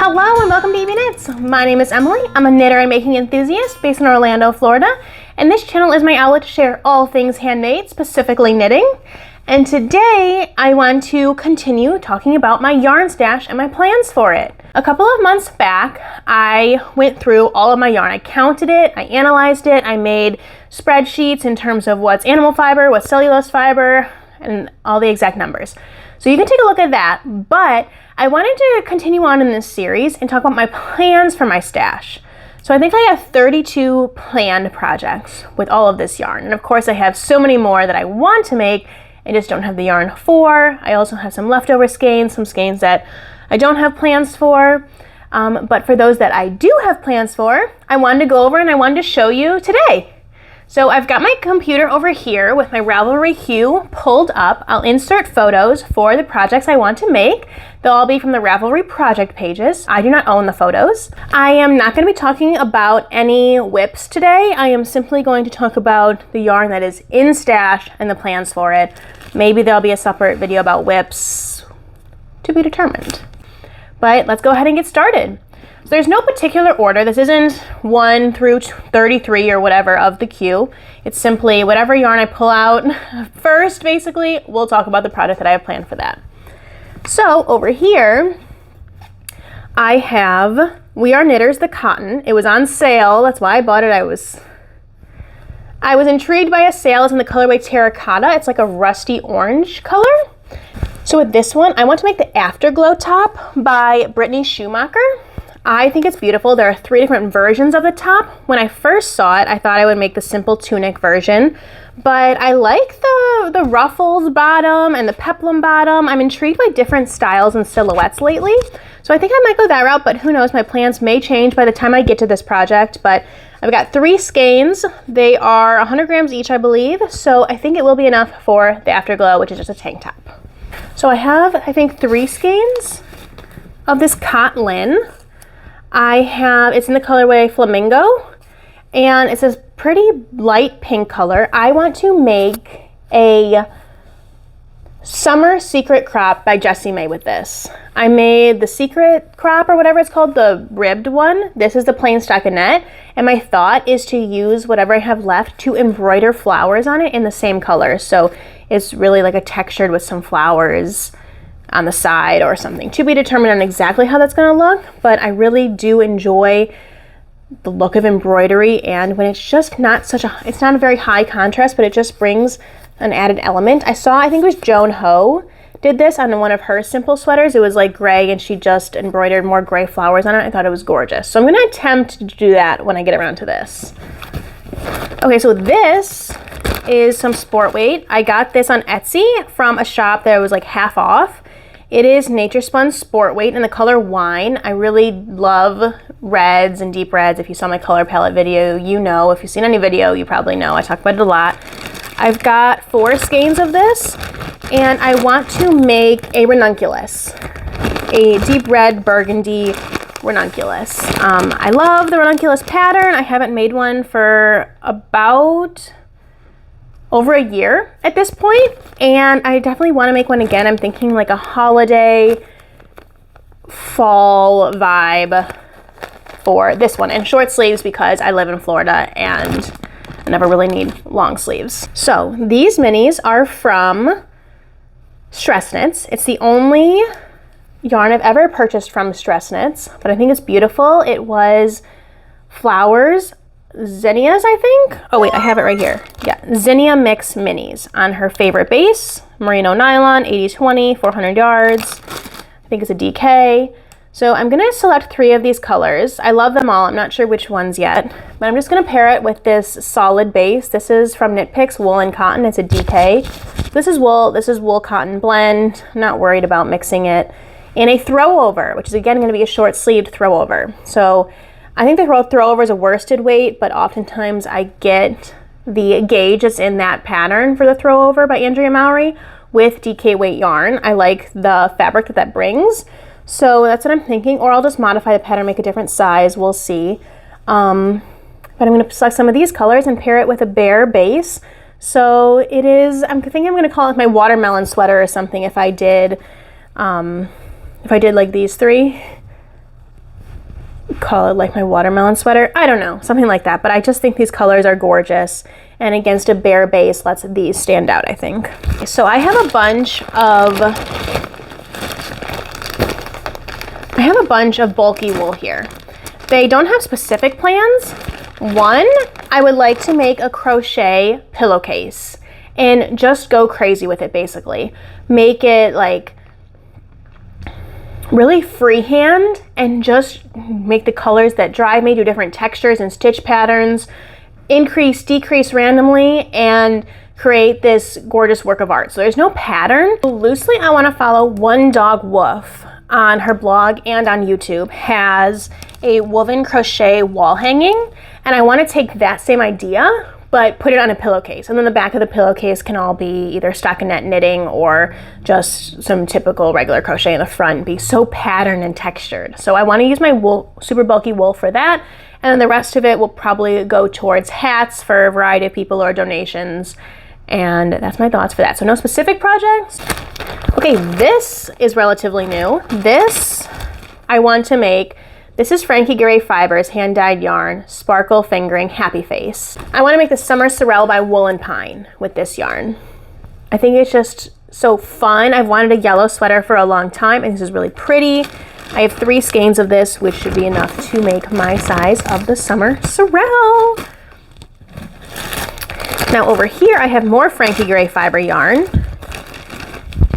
Hello and welcome to EB Knits. My name is Emily. I'm a knitter and making enthusiast based in Orlando, Florida. And this channel is my outlet to share all things handmade, specifically knitting. And today I want to continue talking about my yarn stash and my plans for it. A couple of months back, I went through all of my yarn. I counted it, I analyzed it, I made spreadsheets in terms of what's animal fiber, what's cellulose fiber, and all the exact numbers. So you can take a look at that, but I wanted to continue on in this series and talk about my plans for my stash. So I think I have 32 planned projects with all of this yarn. And of course I have so many more that I want to make and just don't have the yarn for. I also have some leftover skeins, some skeins that I don't have plans for. But for those that I do have plans for, I wanted to go over and I wanted to show you today. So I've got my computer over here with my Ravelry queue pulled up. I'll insert photos for the projects I want to make. They'll all be from the Ravelry project pages. I do not own the photos. I am not going to be talking about any whips today. I am simply going to talk about the yarn that is in stash and the plans for it. Maybe there'll be a separate video about whips, to be determined. But let's go ahead and get started. So there's no particular order. This isn't 1 through 33 or whatever of the queue. It's simply whatever yarn I pull out first, basically, we'll talk about the project that I have planned for that. So over here, I have We Are Knitters, the cotton. It was on sale. That's why I bought it. I was intrigued by a sale. It's in the colorway terracotta. It's like a rusty orange color. So with this one, I want to make the Afterglow top by Brittany Schumaker. I think it's beautiful. There are 3 different versions of the top. When I first saw it, I thought I would make the simple tunic version, but I like the ruffles bottom and the peplum bottom. I'm intrigued by different styles and silhouettes lately, so I think I might go that route, but who knows, my plans may change by the time I get to this project. But I've got 3 skeins. They are 100 grams each, I believe, so I think it will be enough for the Afterglow, which is just a tank top. So I have, I think, 3 skeins of this cotton. It's in the colorway Flamingo, and it's this pretty light pink color. I want to make a summer secret crop by Jessie with this. I made the secret crop or whatever it's called, the ribbed one. This is the plain stockinette, and my thought is to use whatever I have left to embroider flowers on it in the same color. So it's really like a textured with some flowers on the side or something, to be determined on exactly how that's going to look. But I really do enjoy the look of embroidery, and when it's just not it's not a very high contrast, but it just brings an added element. I think it was Joan Ho did this on one of her simple sweaters. It was like gray and she just embroidered more gray flowers on it. I thought it was gorgeous. So I'm going to attempt to do that when I get around to this. Okay, so this is some sport weight. I got this on Etsy from a shop that was like half off. It is Nature Spun Sport Weight in the color Wine. I really love reds and deep reds. If you saw my color palette video, you know. If you've seen any video, you probably know. I talk about it a lot. I've got 4 skeins of this, and I want to make a ranunculus, a deep red burgundy ranunculus. I love the ranunculus pattern. I haven't made one for about over a year at this point, and I definitely want to make one again. I'm thinking like a holiday fall vibe for this one, and short sleeves because I live in Florida and I never really need long sleeves. So these minis are from Stress Knits. It's the only yarn I've ever purchased from Stress Knits, but I think it's beautiful. It was flowers, zinnias, I think. Oh wait, I have it right here. Yeah, zinnia mix minis on her favorite base, merino nylon, 80/20, 400 yards. I think it's a DK. So I'm gonna select 3 of these colors. I love them all. I'm not sure which ones yet, but I'm just gonna pair it with this solid base. This is from Knit Picks Wool and Cotton. It's a DK. This is wool cotton blend. I'm not worried about mixing it. And a throwover, which is again gonna be a short sleeved throwover. So I think the throwover is a worsted weight, but oftentimes I get the gauge that's in that pattern for the throwover by Andrea Mowry with DK weight yarn. I like the fabric that brings. So that's what I'm thinking, or I'll just modify the pattern, make a different size, we'll see. But I'm gonna select some of these colors and pair it with a bare base. So it is, I'm thinking I'm gonna call it my watermelon sweater or something if I did like these 3. call it like my watermelon sweater. I don't know, something like that. But I just think these colors are gorgeous. And against a bare base, lets these stand out, I think. So I have a bunch of bulky wool here. They don't have specific plans. One, I would like to make a crochet pillowcase and just go crazy with it, basically. Make it like really freehand and just make the colors that drive me, do different textures and stitch patterns, increase, decrease randomly, and create this gorgeous work of art. So there's no pattern. Loosely, I want to follow One Dog Woof on her blog and on YouTube, has a woven crochet wall hanging, and I want to take that same idea but put it on a pillowcase, and then the back of the pillowcase can all be either stockinette knitting or just some typical regular crochet in the front, be so patterned and textured. So I want to use my wool, super bulky wool for that, and then the rest of it will probably go towards hats for a variety of people or donations, and that's my thoughts for that. So no specific projects. Okay, this is relatively new. This I want to make. This is Frankie Gray Fibers hand-dyed yarn, sparkle fingering happy face. I want to make the Summer Sorrel by Wool and Pine with this yarn. I think it's just so fun. I've wanted a yellow sweater for a long time, and this is really pretty. I have 3 skeins of this, which should be enough to make my size of the Summer Sorrel. Now over here, I have more Frankie Gray Fiber yarn.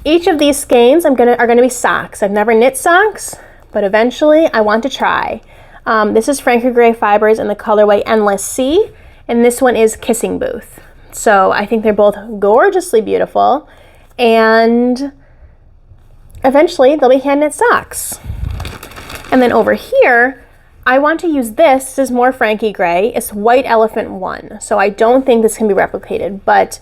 Each of these skeins are gonna be socks. I've never knit socks, but eventually I want to try. This is Frankie Gray Fibers in the colorway Endless Sea, and this one is Kissing Booth. So I think they're both gorgeously beautiful, and eventually they'll be hand knit socks. And then over here, I want to use this. This is more Frankie Gray. It's White Elephant 1, so I don't think this can be replicated, but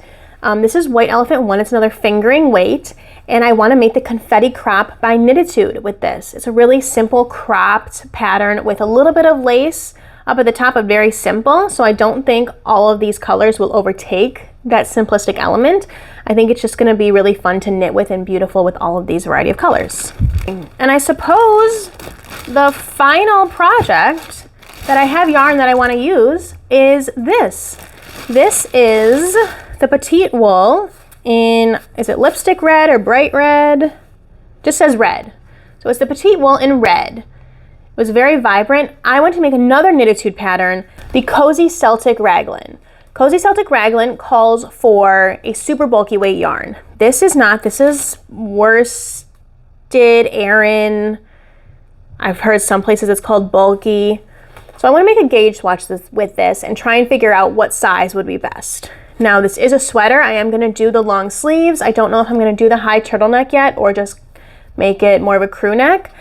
this is White Elephant 1. It's another fingering weight, and I want to make the Confetti crop by Knitatude with this. It's a really simple cropped pattern with a little bit of lace up at the top, but very simple, so I don't think all of these colors will overtake that simplistic element. I think it's just going to be really fun to knit with and beautiful with all of these variety of colors. And I suppose the final project that I have yarn that I want to use is this. This is the Petite Wool in, is it lipstick red or bright red? Just says red. So it's the Petite Wool in red. It was very vibrant. I want to make another Knitatude pattern, the Cozy Celtic Raglan. Cozy Celtic Raglan calls for a super bulky weight yarn. This is not, this is worsted Aran. I've heard some places it's called bulky. So I want to make a gauge swatch with this and try and figure out what size would be best. Now this is a sweater. I am going to do the long sleeves. I don't know if I'm going to do the high turtleneck yet or just make it more of a crew neck.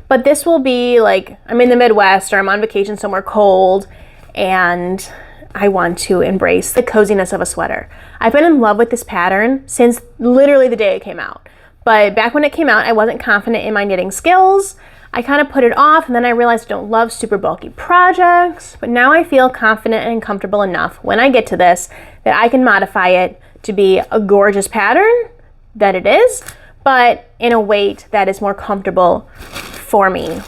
But this will be like, I'm in the Midwest or I'm on vacation somewhere cold, and I want to embrace the coziness of a sweater. I've been in love with this pattern since literally the day it came out. But back when it came out, I wasn't confident in my knitting skills. I kind of put it off, and then I realized I don't love super bulky projects, but now I feel confident and comfortable enough when I get to this that I can modify it to be a gorgeous pattern that it is, but in a weight that is more comfortable for me.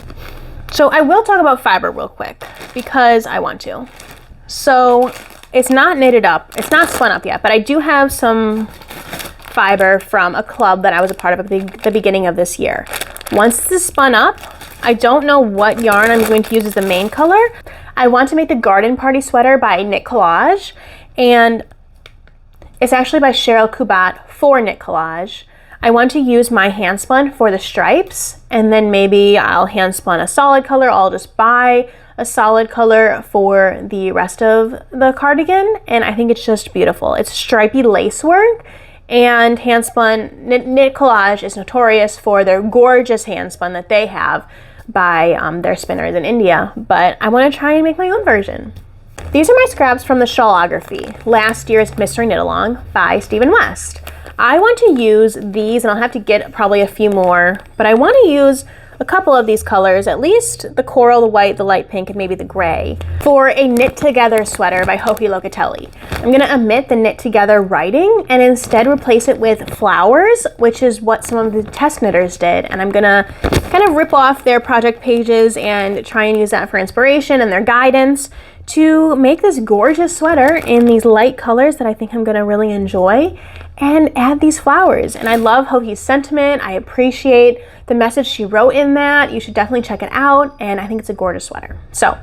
So I will talk about fiber real quick because I want to. So it's not knitted up, it's not spun up yet, but I do have some fiber from a club that I was a part of at the beginning of this year. Once this is spun up, I don't know what yarn I'm going to use as the main color. I want to make the Garden Party sweater by Knit Collage, and it's actually by Cheryl Kubat for Knit Collage. I want to use my hand spun for the stripes, and then maybe I'll hand spun a solid color. I'll just buy a solid color for the rest of the cardigan, and I think it's just beautiful. It's stripy lace work. And handspun, Knit Collage is notorious for their gorgeous handspun that they have by their spinners in India, but I want to try and make my own version. These are my scraps from the Shawlography, last year's Mystery Knit Along by Stephen West. I want to use these, and I'll have to get probably a few more, but I want to use a couple of these colors, at least the coral, the white, the light pink, and maybe the gray, for a Knit Together sweater by Hoki Locatelli. I'm going to omit the Knit Together writing and instead replace it with flowers, which is what some of the test knitters did. And I'm going to kind of rip off their project pages and try and use that for inspiration and their guidance to make this gorgeous sweater in these light colors that I think I'm going to really enjoy, and add these flowers. And I love Hoki's sentiment. I appreciate the message she wrote in that. You should definitely check it out, and I think it's a gorgeous sweater. So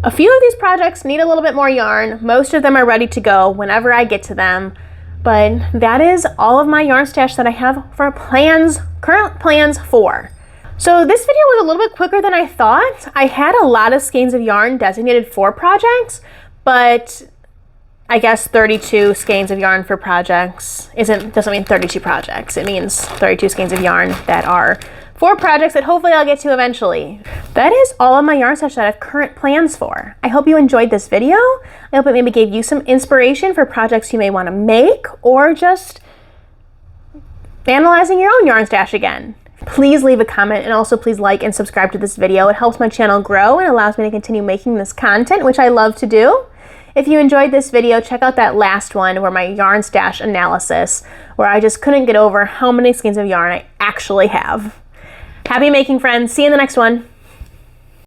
a few of these projects need a little bit more yarn. Most of them are ready to go whenever I get to them, but that is all of my yarn stash that I have for current plans for. So this video was a little bit quicker than I thought. I had a lot of skeins of yarn designated for projects, but I guess 32 skeins of yarn for projects doesn't mean 32 projects. It means 32 skeins of yarn that are for projects that hopefully I'll get to eventually. That is all of my yarn stash that I have current plans for. I hope you enjoyed this video. I hope it maybe gave you some inspiration for projects you may want to make, or just analyzing your own yarn stash again. Please leave a comment, and also please like and subscribe to this video. It helps my channel grow and allows me to continue making this content, which I love to do. If you enjoyed this video, check out that last one where my yarn stash analysis, where I just couldn't get over how many skeins of yarn I actually have. Happy making, friends. See you in the next one.